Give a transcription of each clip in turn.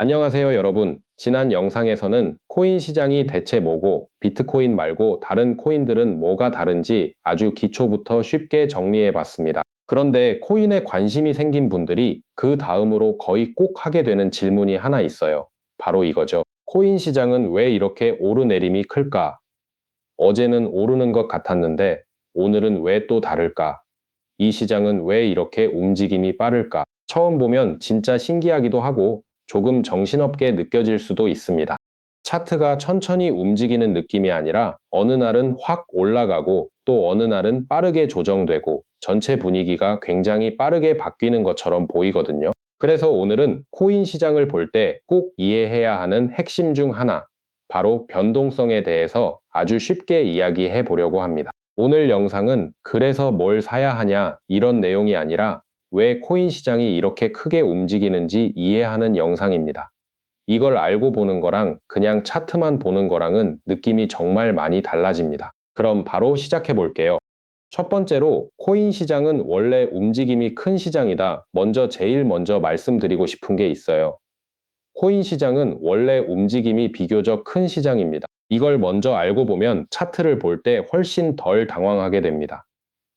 안녕하세요, 여러분. 지난 영상에서는 코인 시장이 대체 뭐고, 비트코인 말고 다른 코인들은 뭐가 다른지 아주 기초부터 쉽게 정리해 봤습니다. 그런데 코인에 관심이 생긴 분들이 그 다음으로 거의 꼭 하게 되는 질문이 하나 있어요. 바로 이거죠. 코인 시장은 왜 이렇게 오르내림이 클까? 어제는 오르는 것 같았는데, 오늘은 왜 또 다를까? 이 시장은 왜 이렇게 움직임이 빠를까? 처음 보면 진짜 신기하기도 하고 조금 정신없게 느껴질 수도 있습니다. 차트가 천천히 움직이는 느낌이 아니라 어느 날은 확 올라가고 또 어느 날은 빠르게 조정되고 전체 분위기가 굉장히 빠르게 바뀌는 것처럼 보이거든요. 그래서 오늘은 코인 시장을 볼 때 꼭 이해해야 하는 핵심 중 하나, 바로 변동성에 대해서 아주 쉽게 이야기해 보려고 합니다. 오늘 영상은 그래서 뭘 사야 하냐 이런 내용이 아니라 왜 코인 시장이 이렇게 크게 움직이는지 이해하는 영상입니다. 이걸 알고 보는 거랑 그냥 차트만 보는 거랑은 느낌이 정말 많이 달라집니다. 그럼 바로 시작해 볼게요. 첫 번째로 코인 시장은 원래 움직임이 큰 시장이다. 제일 먼저 말씀드리고 싶은 게 있어요. 코인 시장은 원래 움직임이 비교적 큰 시장입니다. 이걸 먼저 알고 보면 차트를 볼 때 훨씬 덜 당황하게 됩니다.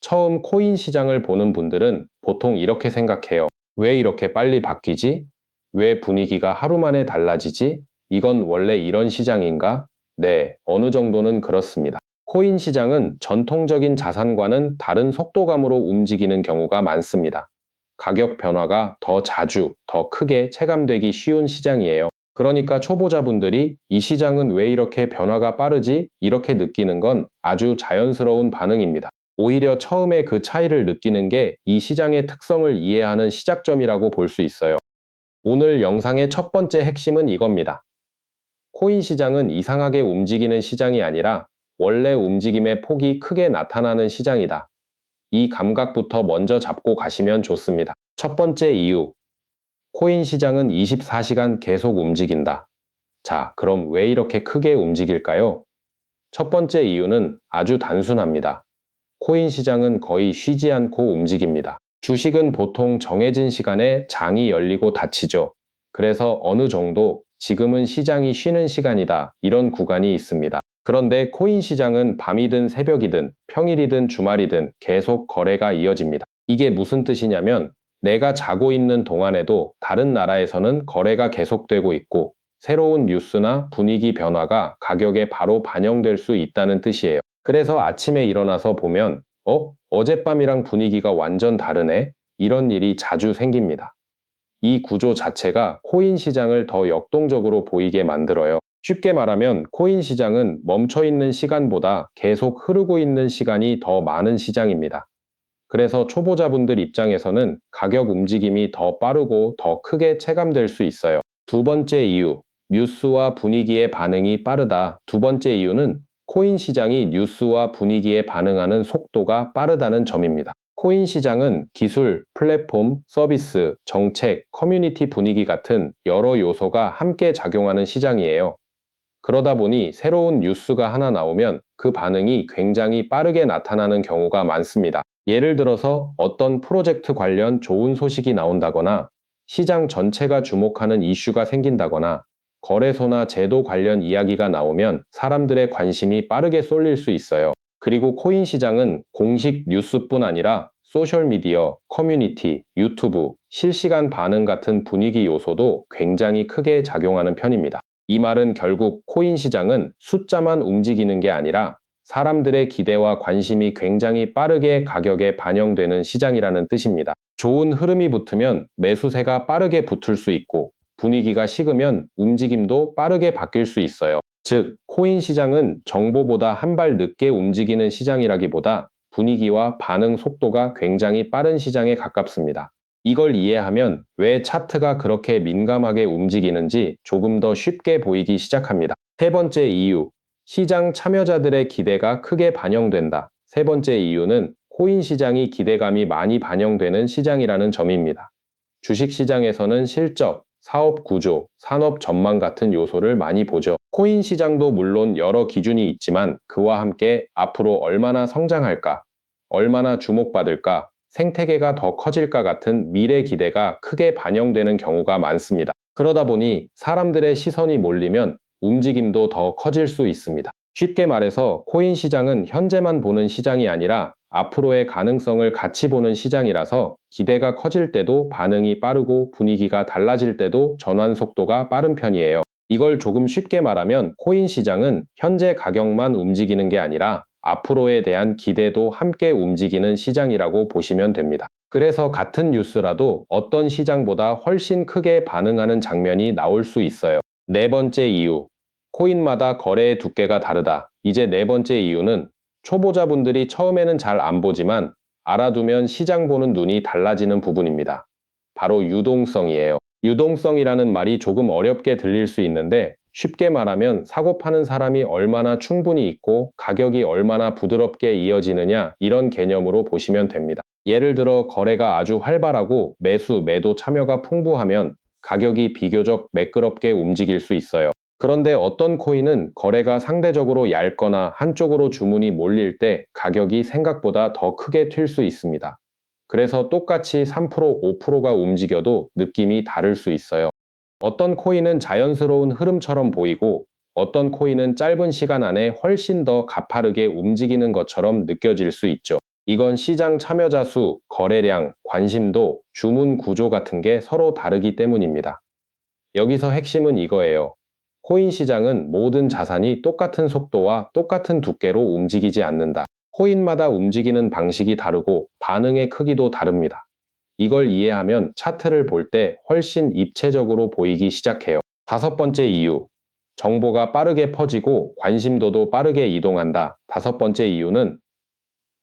처음 코인 시장을 보는 분들은 보통 이렇게 생각해요. 왜 이렇게 빨리 바뀌지? 왜 분위기가 하루 만에 달라지지? 이건 원래 이런 시장인가? 네, 어느 정도는 그렇습니다. 코인 시장은 전통적인 자산과는 다른 속도감으로 움직이는 경우가 많습니다. 가격 변화가 더 자주, 더 크게 체감되기 쉬운 시장이에요. 그러니까 초보자분들이 이 시장은 왜 이렇게 변화가 빠르지? 이렇게 느끼는 건 아주 자연스러운 반응입니다. 오히려 처음에 그 차이를 느끼는 게 이 시장의 특성을 이해하는 시작점이라고 볼 수 있어요. 오늘 영상의 첫 번째 핵심은 이겁니다. 코인 시장은 이상하게 움직이는 시장이 아니라 원래 움직임의 폭이 크게 나타나는 시장이다. 이 감각부터 먼저 잡고 가시면 좋습니다. 첫 번째 이유, 코인 시장은 24시간 계속 움직인다. 자, 그럼 왜 이렇게 크게 움직일까요? 첫 번째 이유는 아주 단순합니다. 코인 시장은 거의 쉬지 않고 움직입니다. 주식은 보통 정해진 시간에 장이 열리고 닫히죠. 그래서 어느 정도 지금은 시장이 쉬는 시간이다, 이런 구간이 있습니다. 그런데 코인 시장은 밤이든 새벽이든 평일이든 주말이든 계속 거래가 이어집니다. 이게 무슨 뜻이냐면 내가 자고 있는 동안에도 다른 나라에서는 거래가 계속되고 있고 새로운 뉴스나 분위기 변화가 가격에 바로 반영될 수 있다는 뜻이에요. 그래서 아침에 일어나서 보면 어젯밤이랑 분위기가 완전 다르네? 이런 일이 자주 생깁니다. 이 구조 자체가 코인 시장을 더 역동적으로 보이게 만들어요. 쉽게 말하면 코인 시장은 멈춰 있는 시간보다 계속 흐르고 있는 시간이 더 많은 시장입니다. 그래서 초보자분들 입장에서는 가격 움직임이 더 빠르고 더 크게 체감될 수 있어요. 두 번째 이유, 뉴스와 분위기의 반응이 빠르다. 두 번째 이유는 코인 시장이 뉴스와 분위기에 반응하는 속도가 빠르다는 점입니다. 코인 시장은 기술, 플랫폼, 서비스, 정책, 커뮤니티 분위기 같은 여러 요소가 함께 작용하는 시장이에요. 그러다 보니 새로운 뉴스가 하나 나오면 그 반응이 굉장히 빠르게 나타나는 경우가 많습니다. 예를 들어서 어떤 프로젝트 관련 좋은 소식이 나온다거나 시장 전체가 주목하는 이슈가 생긴다거나 거래소나 제도 관련 이야기가 나오면 사람들의 관심이 빠르게 쏠릴 수 있어요. 그리고 코인 시장은 공식 뉴스뿐 아니라 소셜미디어, 커뮤니티, 유튜브, 실시간 반응 같은 분위기 요소도 굉장히 크게 작용하는 편입니다. 이 말은 결국 코인 시장은 숫자만 움직이는 게 아니라 사람들의 기대와 관심이 굉장히 빠르게 가격에 반영되는 시장이라는 뜻입니다. 좋은 흐름이 붙으면 매수세가 빠르게 붙을 수 있고 분위기가 식으면 움직임도 빠르게 바뀔 수 있어요. 즉, 코인 시장은 정보보다 한 발 늦게 움직이는 시장이라기보다 분위기와 반응 속도가 굉장히 빠른 시장에 가깝습니다. 이걸 이해하면 왜 차트가 그렇게 민감하게 움직이는지 조금 더 쉽게 보이기 시작합니다. 세 번째 이유, 시장 참여자들의 기대가 크게 반영된다. 세 번째 이유는 코인 시장이 기대감이 많이 반영되는 시장이라는 점입니다. 주식 시장에서는 실적, 사업 구조, 산업 전망 같은 요소를 많이 보죠. 코인 시장도 물론 여러 기준이 있지만 그와 함께 앞으로 얼마나 성장할까, 얼마나 주목받을까, 생태계가 더 커질까 같은 미래 기대가 크게 반영되는 경우가 많습니다. 그러다 보니 사람들의 시선이 몰리면 움직임도 더 커질 수 있습니다. 쉽게 말해서 코인 시장은 현재만 보는 시장이 아니라 앞으로의 가능성을 같이 보는 시장이라서 기대가 커질 때도 반응이 빠르고 분위기가 달라질 때도 전환 속도가 빠른 편이에요. 이걸 조금 쉽게 말하면 코인 시장은 현재 가격만 움직이는 게 아니라 앞으로에 대한 기대도 함께 움직이는 시장이라고 보시면 됩니다. 그래서 같은 뉴스라도 어떤 시장보다 훨씬 크게 반응하는 장면이 나올 수 있어요. 네 번째 이유. 코인마다 거래의 두께가 다르다. 이제 네 번째 이유는 초보자분들이 처음에는 잘 안 보지만 알아두면 시장 보는 눈이 달라지는 부분입니다. 바로 유동성이에요. 유동성이라는 말이 조금 어렵게 들릴 수 있는데 쉽게 말하면 사고 파는 사람이 얼마나 충분히 있고 가격이 얼마나 부드럽게 이어지느냐 이런 개념으로 보시면 됩니다. 예를 들어 거래가 아주 활발하고 매수, 매도 참여가 풍부하면 가격이 비교적 매끄럽게 움직일 수 있어요. 그런데 어떤 코인은 거래가 상대적으로 얇거나 한쪽으로 주문이 몰릴 때 가격이 생각보다 더 크게 튈 수 있습니다. 그래서 똑같이 3%, 5%가 움직여도 느낌이 다를 수 있어요. 어떤 코인은 자연스러운 흐름처럼 보이고 어떤 코인은 짧은 시간 안에 훨씬 더 가파르게 움직이는 것처럼 느껴질 수 있죠. 이건 시장 참여자 수, 거래량, 관심도, 주문 구조 같은 게 서로 다르기 때문입니다. 여기서 핵심은 이거예요. 코인 시장은 모든 자산이 똑같은 속도와 똑같은 두께로 움직이지 않는다. 코인마다 움직이는 방식이 다르고 반응의 크기도 다릅니다. 이걸 이해하면 차트를 볼 때 훨씬 입체적으로 보이기 시작해요. 다섯 번째 이유. 정보가 빠르게 퍼지고 관심도도 빠르게 이동한다. 다섯 번째 이유는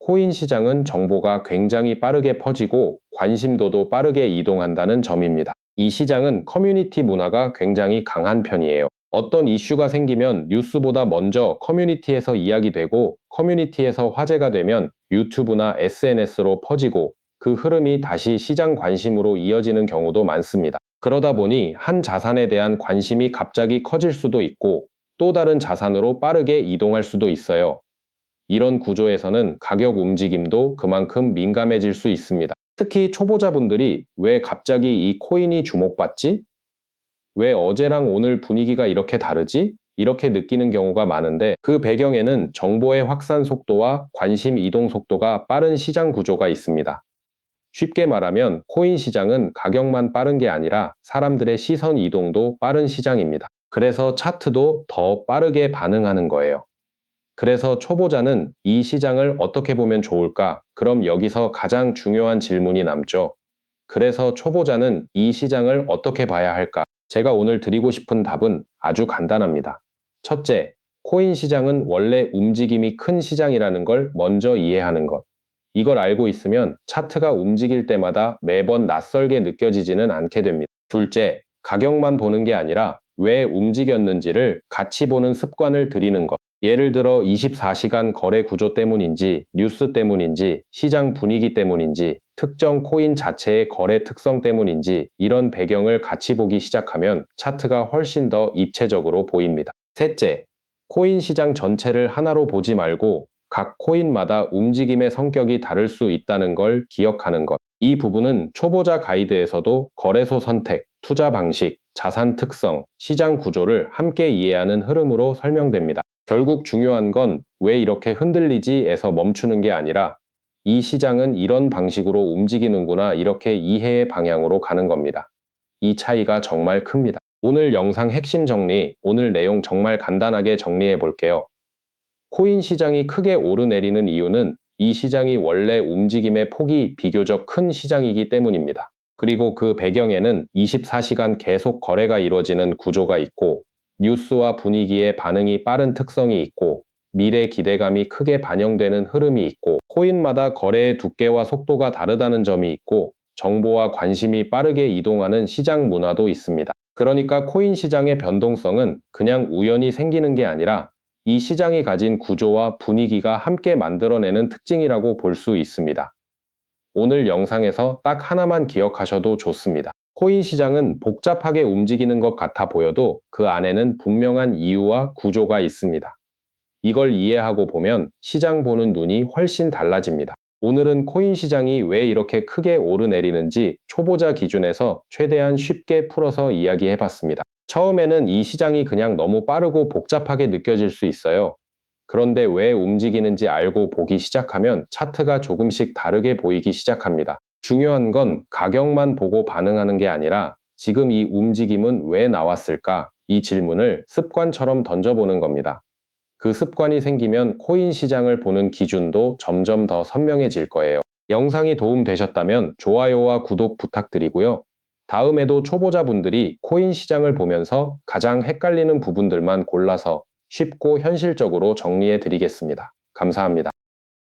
코인 시장은 정보가 굉장히 빠르게 퍼지고 관심도도 빠르게 이동한다는 점입니다. 이 시장은 커뮤니티 문화가 굉장히 강한 편이에요. 어떤 이슈가 생기면 뉴스보다 먼저 커뮤니티에서 이야기되고 커뮤니티에서 화제가 되면 유튜브나 SNS로 퍼지고 그 흐름이 다시 시장 관심으로 이어지는 경우도 많습니다. 그러다 보니 한 자산에 대한 관심이 갑자기 커질 수도 있고 또 다른 자산으로 빠르게 이동할 수도 있어요. 이런 구조에서는 가격 움직임도 그만큼 민감해질 수 있습니다. 특히 초보자분들이 왜 갑자기 이 코인이 주목받지? 왜 어제랑 오늘 분위기가 이렇게 다르지? 이렇게 느끼는 경우가 많은데 그 배경에는 정보의 확산 속도와 관심 이동 속도가 빠른 시장 구조가 있습니다. 쉽게 말하면 코인 시장은 가격만 빠른 게 아니라 사람들의 시선 이동도 빠른 시장입니다. 그래서 차트도 더 빠르게 반응하는 거예요. 그래서 초보자는 이 시장을 어떻게 보면 좋을까? 그럼 여기서 가장 중요한 질문이 남죠. 그래서 초보자는 이 시장을 어떻게 봐야 할까? 제가 오늘 드리고 싶은 답은 아주 간단합니다. 첫째, 코인 시장은 원래 움직임이 큰 시장이라는 걸 먼저 이해하는 것. 이걸 알고 있으면 차트가 움직일 때마다 매번 낯설게 느껴지지는 않게 됩니다. 둘째, 가격만 보는 게 아니라 왜 움직였는지를 같이 보는 습관을 들이는 것. 예를 들어 24시간 거래 구조 때문인지, 뉴스 때문인지, 시장 분위기 때문인지, 특정 코인 자체의 거래 특성 때문인지 이런 배경을 같이 보기 시작하면 차트가 훨씬 더 입체적으로 보입니다. 셋째, 코인 시장 전체를 하나로 보지 말고 각 코인마다 움직임의 성격이 다를 수 있다는 걸 기억하는 것. 이 부분은 초보자 가이드에서도 거래소 선택, 투자 방식, 자산 특성, 시장 구조를 함께 이해하는 흐름으로 설명됩니다. 결국 중요한 건 왜 이렇게 흔들리지에서 멈추는 게 아니라 이 시장은 이런 방식으로 움직이는구나 이렇게 이해의 방향으로 가는 겁니다. 이 차이가 정말 큽니다. 오늘 영상 핵심 정리, 오늘 내용 정말 간단하게 정리해 볼게요. 코인 시장이 크게 오르내리는 이유는 이 시장이 원래 움직임의 폭이 비교적 큰 시장이기 때문입니다. 그리고 그 배경에는 24시간 계속 거래가 이루어지는 구조가 있고 뉴스와 분위기에 반응이 빠른 특성이 있고 미래 기대감이 크게 반영되는 흐름이 있고 코인마다 거래의 두께와 속도가 다르다는 점이 있고 정보와 관심이 빠르게 이동하는 시장 문화도 있습니다. 그러니까 코인 시장의 변동성은 그냥 우연히 생기는 게 아니라 이 시장이 가진 구조와 분위기가 함께 만들어내는 특징이라고 볼 수 있습니다. 오늘 영상에서 딱 하나만 기억하셔도 좋습니다. 코인 시장은 복잡하게 움직이는 것 같아 보여도 그 안에는 분명한 이유와 구조가 있습니다. 이걸 이해하고 보면 시장 보는 눈이 훨씬 달라집니다. 오늘은 코인 시장이 왜 이렇게 크게 오르내리는지 초보자 기준에서 최대한 쉽게 풀어서 이야기해봤습니다. 처음에는 이 시장이 그냥 너무 빠르고 복잡하게 느껴질 수 있어요. 그런데 왜 움직이는지 알고 보기 시작하면 차트가 조금씩 다르게 보이기 시작합니다. 중요한 건 가격만 보고 반응하는 게 아니라 지금 이 움직임은 왜 나왔을까? 이 질문을 습관처럼 던져보는 겁니다. 그 습관이 생기면 코인 시장을 보는 기준도 점점 더 선명해질 거예요. 영상이 도움되셨다면 좋아요와 구독 부탁드리고요. 다음에도 초보자분들이 코인 시장을 보면서 가장 헷갈리는 부분들만 골라서 쉽고 현실적으로 정리해 드리겠습니다. 감사합니다.